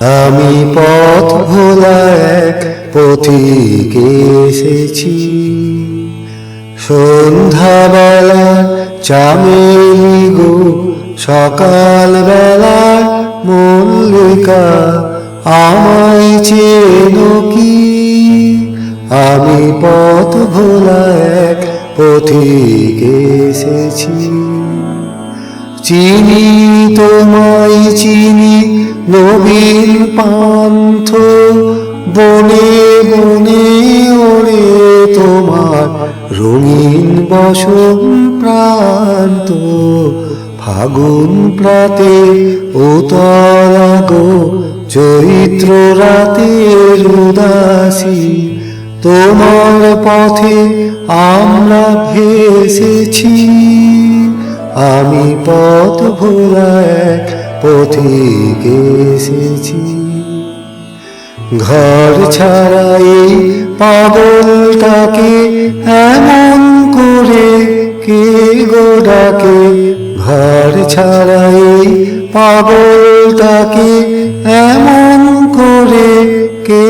আমি পথ ভোলা এক পথিক এসেছি, সন্ধ্যাবেলা চামেলি গো, সকাল বেলা মল্লিকা, আমায় চেনো কি? আমি পথ ভোলা এক পথিক এসেছি। চিনি তোমায় চিনি নবীন পান্থ, বনে বনে ওড়ে তোমার রঙিন বসন্ত প্রান্ত। ফাগুন প্রাতে উতলা গো, চৈত্র রাতের উদাসী, তোমার পথে আমরা ভেসেছি। আমি পথ ভোলা এক পথিক এসেছি। ঘর ছাড়া এই পাগলটাকে এমন করে কে গো ডাকে? ঘর ছাড়া এই পাগলটাকে এমন করে কে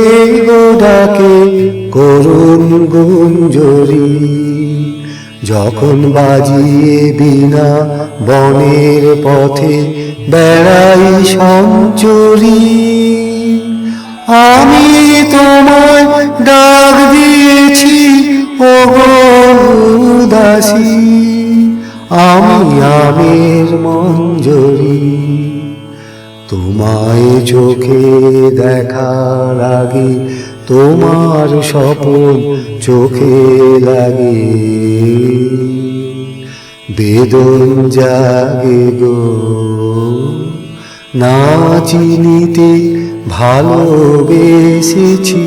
গো ডাকে? করুণ গুঞ্জরি যখন বাজিয়ে বিনা বনের পথে বেড়াই সঞ্চরি, আমি তোমায় ডাক দিয়েছি ওগো উদাসী, আমি আমের মঞ্জরি। তোমায় চোখে দেখার আগে তোমার স্বপন চোখে লাগে, বেদন জাগে গো না চিনিতে ভালোবেসেছি।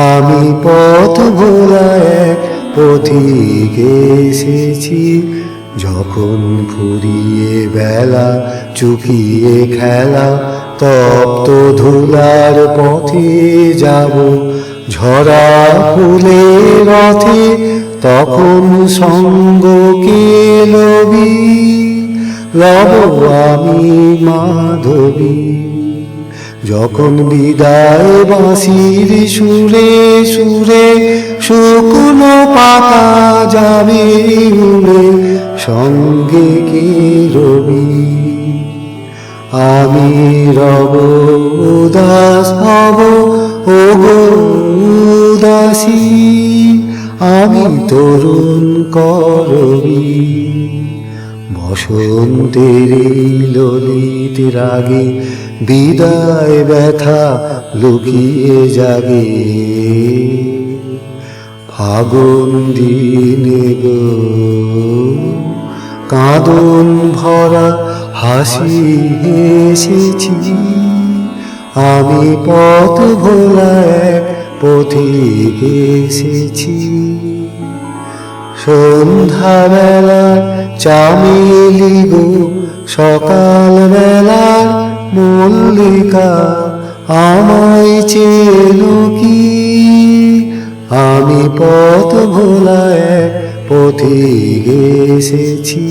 আমি পথ ভোলা এক পথিক এসেছি। যখন ফুরিয়ে বেলা চুকিয়ে খেলা, তপ্ত ধুলার পথে যাব ঝরা ফুলের রথে, তখন সঙ্গ কে লবি? লব আমি মাধবী। যখন বিদায় বাঁশির সুরে সুরে শুকনো পাতা যাবে উড়ে, সঙ্গে কে রবি? আমি রব উদাস হব ওগো উদাসী, আমি তরুণ করবি। বসন্তের ললিত রাগে বিদায় ব্যথা লুকিয়ে জাগে, ফাগুন দিনে গো কাঁদন ভরা হাসি হেসেছি। আমি পথ ভোলা এক পথিক এসেছি। সন্ধ্যাবেলা চামেলি গো, সকাল বেলা মল্লিকা, আমায় চেনো কি? আমি পথ ভোলা এক পথিক এসেছি।